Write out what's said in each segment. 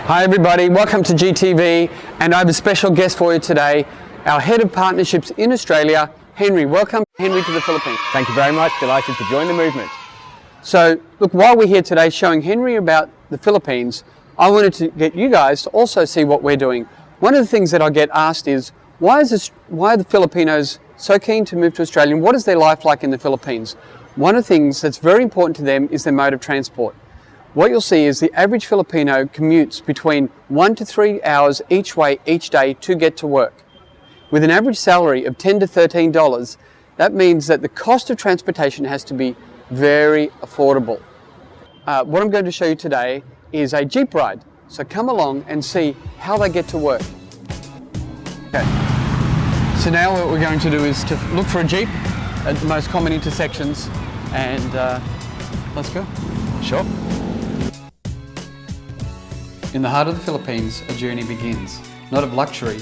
Hi everybody, welcome to GTV, and I have a special guest for you today, our Head of Partnerships in Australia, Henry. Welcome, Henry, to the Philippines. Thank you very much, delighted to join the movement. So, look, while we're here today showing Henry about the Philippines, I wanted to get you guys to also see what we're doing. One of the things that I get asked is, why are the Filipinos so keen to move to Australia, and what is their life like in the Philippines? One of the things that's very important to them is their mode of transport. What you'll see is the average Filipino commutes between 1 to 3 hours each way each day to get to work. With an average salary of $10 to $13, that means that the cost of transportation has to be very affordable. What I'm going to show you today is a Jeep ride. So come along and see how they get to work. Okay. So now what we're going to do is to look for a Jeep at the most common intersections, and let's go. Sure. In the heart of the Philippines, a journey begins, not of luxury,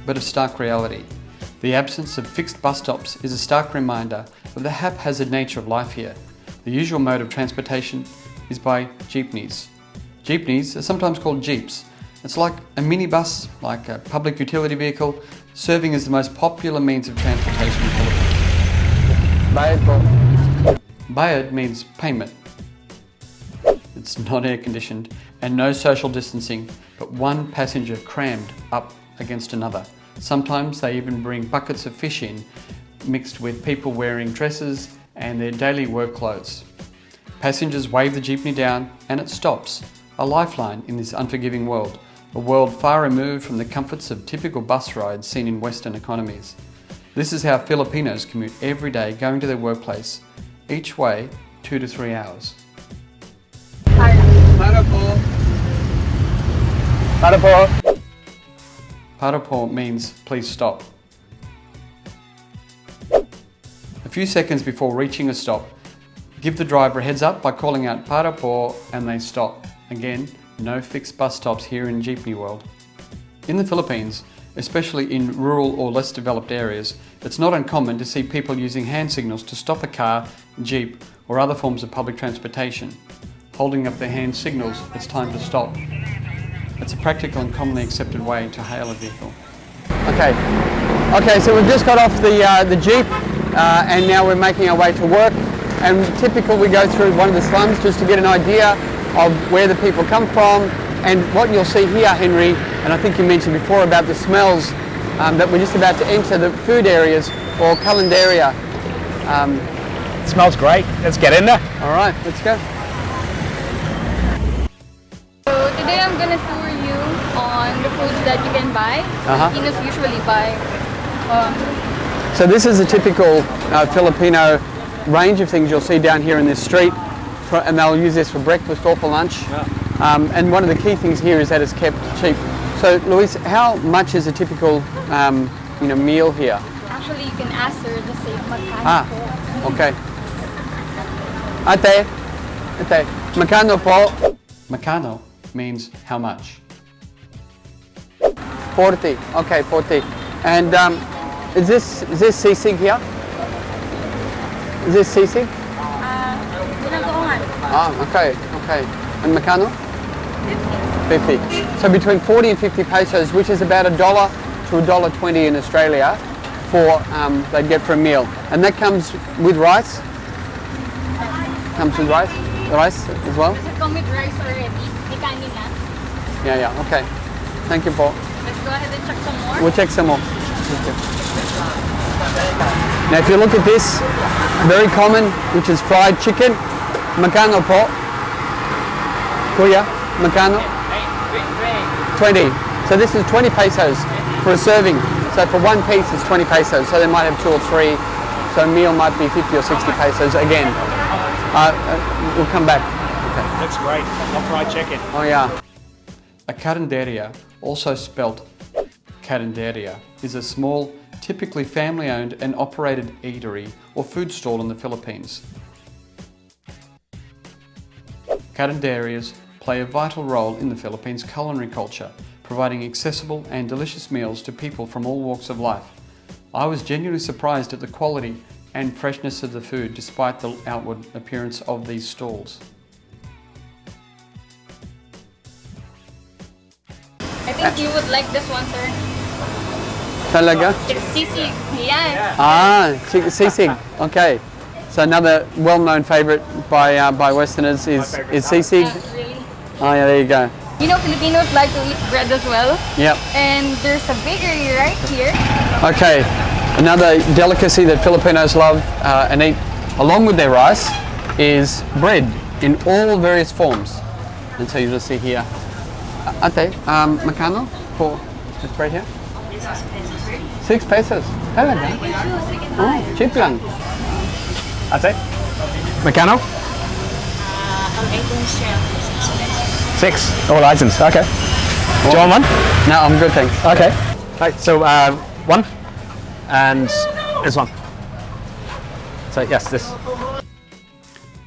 but of stark reality. The absence of fixed bus stops is a stark reminder of the haphazard nature of life here. The usual mode of transportation is by jeepneys. Jeepneys are sometimes called jeeps. It's like a minibus, like a public utility vehicle, serving as the most popular means of transportation in the Philippines. Bayad po. Bayad means payment. It's not air conditioned and no social distancing, but one passenger crammed up against another. Sometimes they even bring buckets of fish in, mixed with people wearing dresses and their daily work clothes. Passengers wave the jeepney down and it stops, a lifeline in this unforgiving world, a world far removed from the comforts of typical bus rides seen in Western economies. This is how Filipinos commute every day, going to their workplace, each way 2 to 3 hours. Para po. Para po. Para po means please stop. A few seconds before reaching a stop, give the driver a heads up by calling out para po and they stop. Again, no fixed bus stops here in Jeepney world. In the Philippines, especially in rural or less developed areas, it's not uncommon to see people using hand signals to stop a car, jeep or other forms of public transportation. Holding up their hand signals it's time to stop. It's a practical and commonly accepted way to hail a vehicle. Okay, so we've just got off the Jeep and now we're making our way to work, and typically we go through one of the slums just to get an idea of where the people come from, and what you'll see here, Henry, and I think you mentioned before about the smells, that we're just about to enter the food areas or calendaria. It smells great. Let's get in there. All right, let's go. So today I'm gonna tour you on the foods that you can buy. Filipinos usually buy. So this is a typical Filipino range of things you'll see down here in this street, and they'll use this for breakfast or for lunch. And one of the key things here is that it's kept cheap. So Luis, how much is a typical meal here? Actually, you can ask her to say magkano po. Okay. Ate, magkano po? Magkano means how much. 40. Okay, 40. And is this sisig here? Is this sisig? Okay. And magkano? 50. So between 40 and 50 pesos, which is about $1 to $1.20 in Australia, for they get for a meal. And that comes with rice? Comes with rice? Rice as well? Does it come with rice already? May kanin na? Yeah, okay. Thank you, Paul. Let's go ahead and check some more. We'll check some more. Thank you. Now if you look at this, very common, which is fried chicken. Magkano po? Kuya, magkano? 20. So this is 20 pesos for a serving. So for one piece it's 20 pesos. So they might have 2 or 3. So a meal might be 50 or 60 pesos again. We'll come back. Okay. Looks great. Not fried chicken. Oh yeah. A carinderia, also spelt carinderia, is a small, typically family-owned and operated eatery or food stall in the Philippines. Carinderias play a vital role in the Philippines' culinary culture, providing accessible and delicious meals to people from all walks of life. I was genuinely surprised at the quality and freshness of the food despite the outward appearance of these stalls. think you would like this one, sir. Talaga? It's sisig. Yeah. Ah, sisig. Okay. So another well-known favourite by Westerners is sisig. Really. Oh yeah, there you go. You know, Filipinos like to eat bread as well. Yep. And there's a bakery right here. Okay. Another delicacy that Filipinos love and eat along with their rice is bread in all various forms. And so you just see here. Ate, magkano for this bread here? 6 pesos. Talaga? Oh, cheap lang. Ate? Magkano? 6. All items. Okay. Do you want one? No, I'm good, thanks. Okay. Right, so one and this one. So yes, this.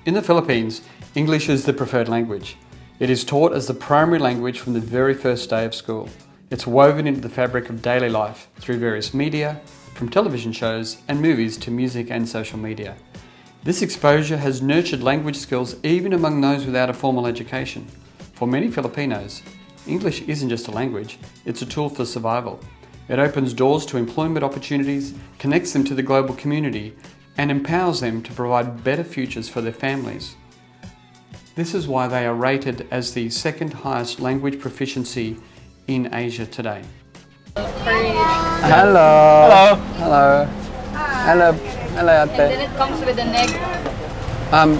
In the Philippines, English is the preferred language. It is taught as the primary language from the very first day of school. It's woven into the fabric of daily life through various media, from television shows and movies to music and social media. This exposure has nurtured language skills even among those without a formal education. For many Filipinos, English isn't just a language, it's a tool for survival. It opens doors to employment opportunities, connects them to the global community, and empowers them to provide better futures for their families. This is why they are rated as the second highest language proficiency in Asia today. Hello. Hello. Hello. Hello. Hello, And then it comes with an egg.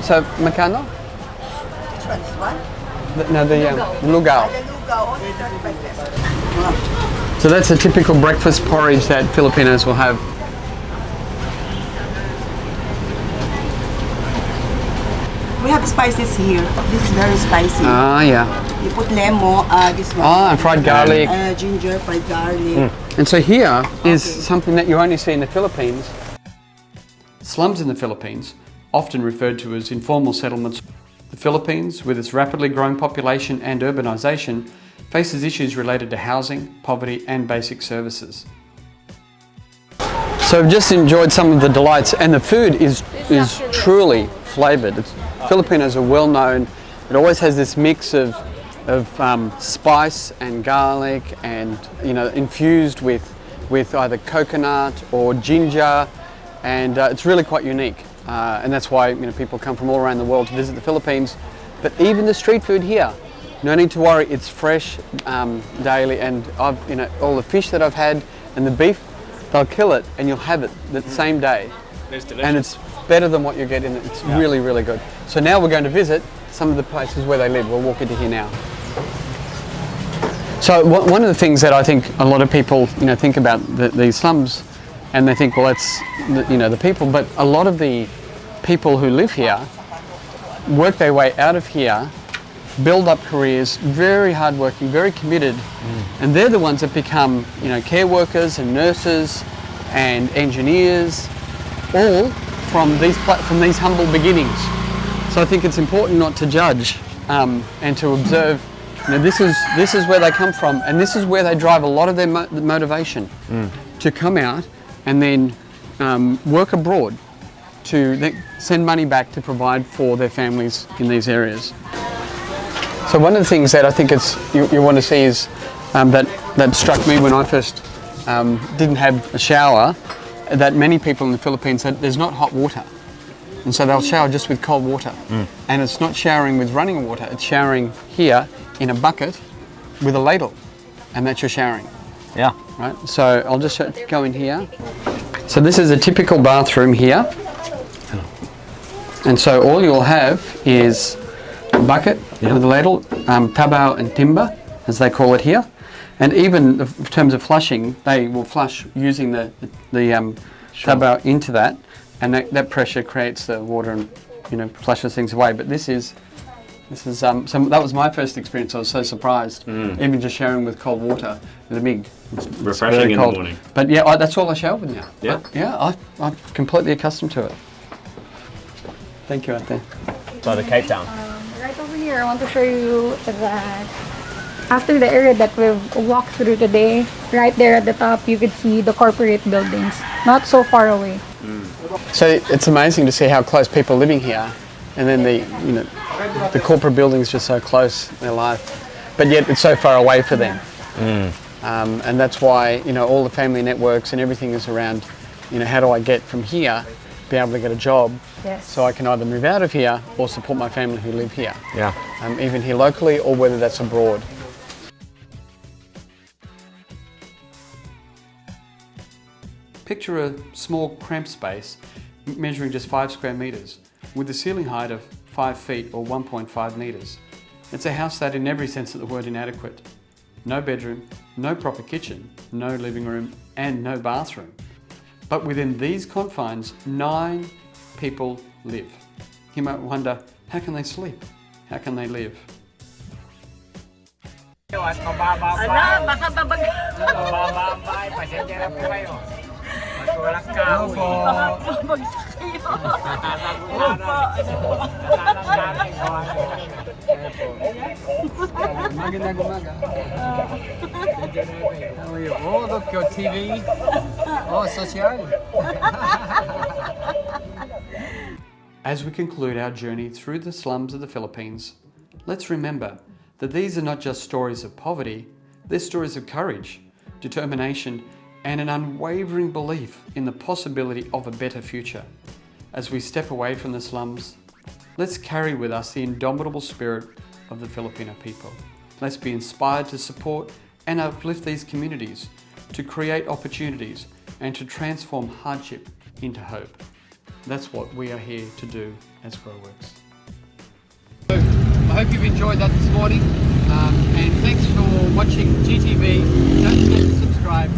So, magkano? Which one? This one? No, the lugaw. The lugaw, only 35 pesos. So that's a typical breakfast porridge that Filipinos will have. We have spices here. This is very spicy. Ah, yeah. You put lemon, this one. Ah, and fried garlic. Ginger, fried garlic. And so here is something that you only see in the Philippines. Slums in the Philippines, often referred to as informal settlements. The Philippines, with its rapidly growing population and urbanisation, faces issues related to housing, poverty and basic services. So I've just enjoyed some of the delights, and the food is truly flavoured. Filipinos are well known. It always has this mix of spice and garlic, and infused with either coconut or ginger, and it's really quite unique. And that's why people come from all around the world to visit the Philippines. But even the street food here, no need to worry, it's fresh daily. And I've all the fish that I've had and the beef, they'll kill it and you'll have it the same day. It's delicious. And it's better than what you get in it. It's really, really good. So now we're going to visit some of the places where they live. We'll walk into here now. So one of the things that I think a lot of people think about these slums, and they think, well, that's the people, but a lot of the people who live here work their way out of here, build up careers, very hardworking, very committed, and they're the ones that become care workers and nurses and engineers, all from these humble beginnings. So I think it's important not to judge and to observe. This is where they come from, and this is where they drive a lot of their motivation to come out and then work abroad to send money back to provide for their families in these areas. So one of the things that I think you want to see is that struck me when I first didn't have a shower, that many people in the Philippines said there's not hot water. And so they'll shower just with cold water. And it's not showering with running water, it's showering here in a bucket with a ladle, and that's your showering. Yeah. Right, so I'll just go in here. So this is a typical bathroom here. And so all you'll have is a bucket with a ladle, tabao and timba, as they call it here. And even in terms of flushing, they will flush using the tabao into that, and that pressure creates the water and flushes things away. But this is that was my first experience. I was so surprised, even just showering with cold water with a mig. It's refreshing in the morning. But yeah, that's all I shower with now. Yeah. I'm completely accustomed to it. Thank you, out there. So the Cape Town. Right over here, I want to show you that after the area that we've walked through today, right there at the top, you could see the corporate buildings, not so far away. So it's amazing to see how close people are living here, and then the corporate buildings just so close in their life, but yet it's so far away for them. And that's why, you know, all the family networks and everything is around, you know, how do I get from here, be able to get a job, Yes. so I can either move out of here or support my family who live here, Yeah. even here locally or whether that's abroad. Picture a small cramped space measuring just 5 square metres with a ceiling height of 5 feet or 1.5 metres. It's a house that in every sense of the word inadequate. No bedroom, no proper kitchen, no living room and no bathroom. But within these confines, 9 people live. You might wonder, how can they sleep? How can they live? Ala, baka babag. Bababay, pasensya na po kayo. Mas walang kahoy. Baka babagsak kayo. Magandang umaga. How are you? Oh, look, your TV. Oh, social. As we conclude our journey through the slums of the Philippines, let's remember that these are not just stories of poverty, they're stories of courage, determination, and an unwavering belief in the possibility of a better future. As we step away from the slums, let's carry with us the indomitable spirit of the Filipino people. Let's be inspired to support and uplift these communities, to create opportunities, and to transform hardship into hope. That's what we are here to do as GrowWorks. I hope you've enjoyed that this morning, and thanks for watching GTV. Don't forget to subscribe.